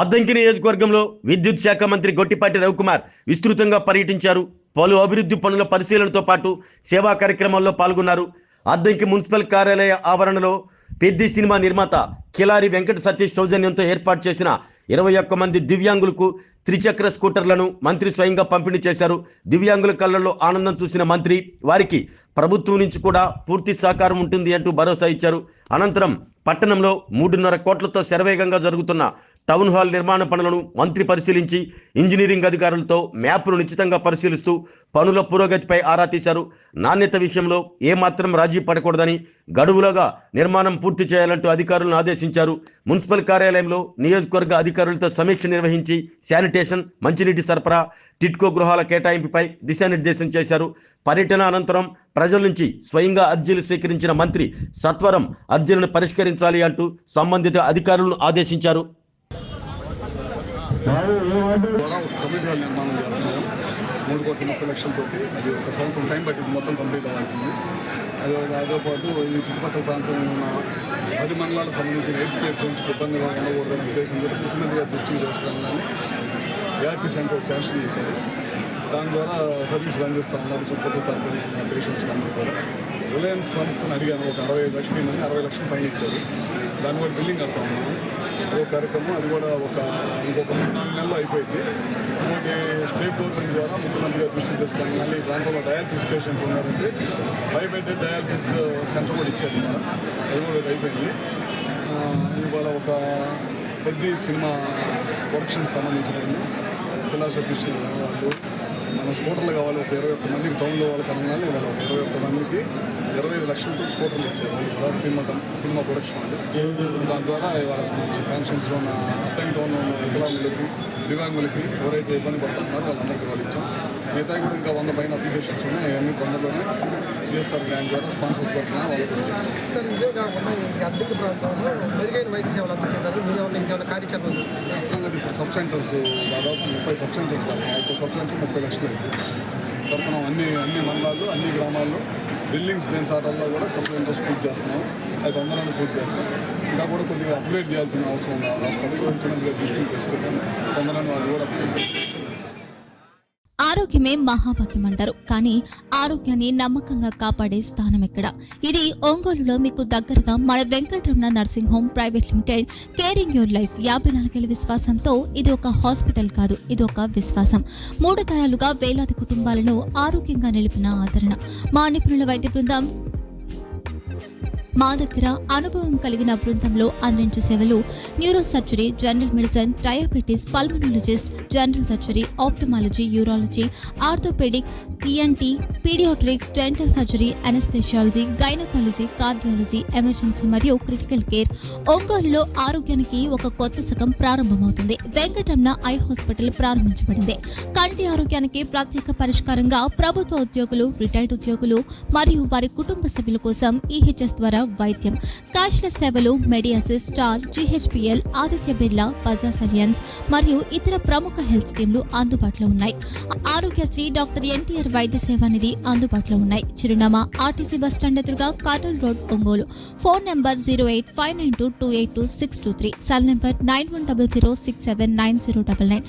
అద్దంకి నియోజకవర్గంలో విద్యుత్ శాఖ మంత్రి గొట్టిపాటి రవికుమార్ విస్తృతంగా పర్యటించారు. పలు అభివృద్ధి పనుల పరిశీలనతో పాటు సేవా కార్యక్రమాల్లో పాల్గొన్నారు. అద్దంకి మున్సిపల్ కార్యాలయ ఆవరణలో పెద్ది సినిమా నిర్మాత కిలారి వెంకట సతీష్ సౌజన్యంతో ఏర్పాటు చేసిన 21 మంది దివ్యాంగులకు త్రిచక్ర స్కూటర్లను మంత్రి స్వయంగా పంపిణీ చేశారు. దివ్యాంగుల కళ్ళల్లో ఆనందం చూసిన మంత్రి వారికి ప్రభుత్వం నుంచి కూడా పూర్తి సహకారం ఉంటుంది అంటూ భరోసా ఇచ్చారు. అనంతరం పట్టణంలో 3.5 కోట్లతో శరవేగంగా జరుగుతున్న టౌన్ హాల్ నిర్మాణ పనులను మంత్రి పరిశీలించి ఇంజనీరింగ్ అధికారులతో మ్యాప్ను నిశ్చితంగా పరిశీలిస్తూ పనుల పురోగతిపై ఆరా తీశారు. నాణ్యత విషయంలో ఏమాత్రం రాజీ పడకూడదని, గడువులోగా నిర్మాణం పూర్తి చేయాలంటూ అధికారులను ఆదేశించారు. మున్సిపల్ కార్యాలయంలో నియోజకవర్గ అధికారులతో సమీక్ష నిర్వహించి శానిటేషన్, మంచినీటి సరఫరా, టిట్కో గృహాల కేటాయింపుపై దిశానిర్దేశం చేశారు. పర్యటన అనంతరం ప్రజల నుంచి స్వయంగా అర్జీలు స్వీకరించిన మంత్రి సత్వరం అర్జీలను పరిష్కరించాలి అంటూ సంబంధిత అధికారులను ఆదేశించారు. కమ్యూనిటీ హాల్ నిర్మాణం చేస్తున్నాము. 3,30,00,000 అది ఒక సంవత్సరం టైం పట్టింది మొత్తం కంప్లీట్ అవ్వాల్సింది. అదే పాటు ఈ చుట్టుపక్కల ప్రాంతంలో ఉన్న 10 మండలాలకు సంబంధించిన ఎయిడ్ పేషెంట్కి ఇబ్బందిగా ఉండకూడదనే ఉద్దేశంతో ముఖ్యమంత్రి గారి దృష్టికి తీసుకురాగానే ఏఆర్టీ సెంటర్ శాంక్షన్ చేశారు. దాని ద్వారా సర్వీసులు అందిస్తూ ఉన్నారు చుట్టుపక్కల ప్రాంతంలో ఉన్న పేషెంట్స్కి అందరూ కూడా. రిలయన్స్ సంస్థను అడిగాను, ఒక 65 లక్షలు ఇవ్వమని 60 లక్షలు పైన ఇచ్చారు. దాన్ని కూడా బిల్డింగ్ కడతా ఉన్నాము. అదో కార్యక్రమం, అది కూడా ఇంకొక 3-4 నెలల్లో అయిపోయింది. ఇంకోటి స్టేట్ గవర్నమెంట్ ద్వారా ముఖ్యమంత్రి గారి దృష్టికి తీసుకెళ్ళి మళ్ళీ ఈ ప్రాంతంలో డయాలసిస్ పేషెంట్లు ఉన్నారంటే 5 బెడెడ్ డయాలసిస్ సెంటర్ కూడా ఇచ్చారు. అది కూడా అయిపోయింది. ఇవాళ ఒక పెద్ద సినిమా ప్రొడక్షన్ సంబంధించిన పిల్లల సతీష్ వాళ్ళు మన స్కూటర్లు కావాలి ఒక 21 మందికి టౌన్లో వాళ్ళకి అనగానే ఇవాళ ఒక 21 మందికి 25 లక్షలతో స్కూటర్లు ఇచ్చారు. వాళ్ళు సినిమా ప్రొడక్షన్ అంటే దాని ద్వారా ఇవాళ ఫంక్షన్స్లో ఉన్న అత్తంకి టౌన్లో ఉన్న వికలాంగులకి, దివ్యాంగులకి ఎవరైతే ఇబ్బంది పడుతున్నారో వాళ్ళందరికీ వాళ్ళు ఇచ్చాం. మిగతా కూడా ఇంకా 100 పైన అప్లికేషన్స్ ఉన్నాయి. అవన్నీ తొందరలోనే సిఎస్ఆర్ బ్యాంక్ ద్వారా స్పాన్సర్స్ ద్వారా వాళ్ళకి సార్. ఇదే కాకుండా అద్దెకి ప్రాంతంలో మెరుగైన వైద్య సేవలు అందించారు. మీరు ఇంకేమైనా కార్యాచరణ ఖచ్చితంగా ఇప్పుడు సబ్ సెంటర్స్ దాదాపు 30 సబ్ సెంటర్స్ కాదు, 30 లక్షలు కడుతున్నాం. అన్ని మండలాల్లో, అన్ని గ్రామాల్లో బిల్డింగ్స్ దేని సాటల్లో కూడా సబ్ సెంటర్స్ పూర్తి చేస్తున్నాం. అది తొందరగా పూర్తి చేస్తాం. ఇంకా కూడా కొద్దిగా అప్గ్రేడ్ చేయాల్సిన అవసరం ఉంది. హాస్పిటల్ ముఖ్యమంత్రిగా దృష్టికి తీసుకుంటాం. తొందరగా అది కూడా ఆరోగ్యమే మహాభాగ్యం అంటారు, కానీ ఆరోగ్యాన్ని నమ్మకంగా కాపాడే స్థానం ఎక్కడ? ఇది ఒంగోలులో మీకు దగ్గరగా మన Venkataramana nursing home private limited. Caring your life 54 ఏళ్ల విశ్వాసంతో ఇది ఒక హాస్పిటల్ కాదు, ఇది ఒక విశ్వాసం. 3 తరాలుగా వేలాది కుటుంబాలను ఆరోగ్యంగా నిలిపిన ఆదరణ. మా నిపుణుల వైద్య బృందం మా దగ్గర అనుభవం కలిగిన బృందంలో అందించే సేవలు neuro surgery, general medicine, diabetes, pulmonologist, general surgery, ophthalmology, urology, orthopaedic, ENT, paediatrics, dental surgery, anaesthesiology, gynaecology, cardiology, emergency మరియు క్రిటికల్ కేర్. ఒంగోలులో ఆరోగ్యానికి ఒక కొత్త శకం ప్రారంభమవుతుంది. వెంకటరమణ ఐ హాస్పిటల్ ప్రారంభించబడింది. కంటి ఆరోగ్యానికి ప్రత్యేక పరిష్కారంగా ప్రభుత్వ ఉద్యోగులు, రిటైర్డ్ ఉద్యోగులు మరియు వారి కుటుంబ సభ్యుల కోసం ఈహెచ్ఎస్ ద్వారా వైద్యం. క్యాష్లెస్ సేవలు మెడియాసిస్, Star, GHPL, Aditya Birla, Bajaj Allianz మరియు ఇతర ప్రముఖ హెల్త్ స్కీమ్లు అందుబాటులో ఉన్నాయి. ఆరోగ్యశ్రీ, డాక్టర్ ఎన్టీఆర్ వైద్య సేవా నిధి అందుబాటులో ఉన్నాయి. చిరునామా ఆర్టీసీ బస్టాండ్ ఎదురుగా, Kurnool road, Ongole. Phone number 08592282623, cell number 9100679099.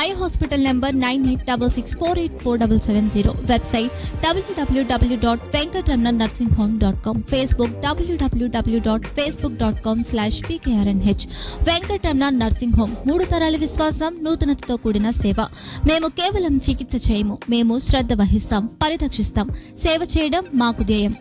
Eye hospital number 9866484770. Website www.venkatramanarsinghome.com. Facebook www.facebook.com/pkrnh. Venkataramana nursing home, 3 తరాల విశ్వాసం, నూతనతతో కూడిన సేవ. మేము కేవలం చికిత్స చేయము, మేము శ్రద్ధ వహిస్తాం, పరిరక్షిస్తాం. సేవ చేయడం మాకు ధ్యేయం.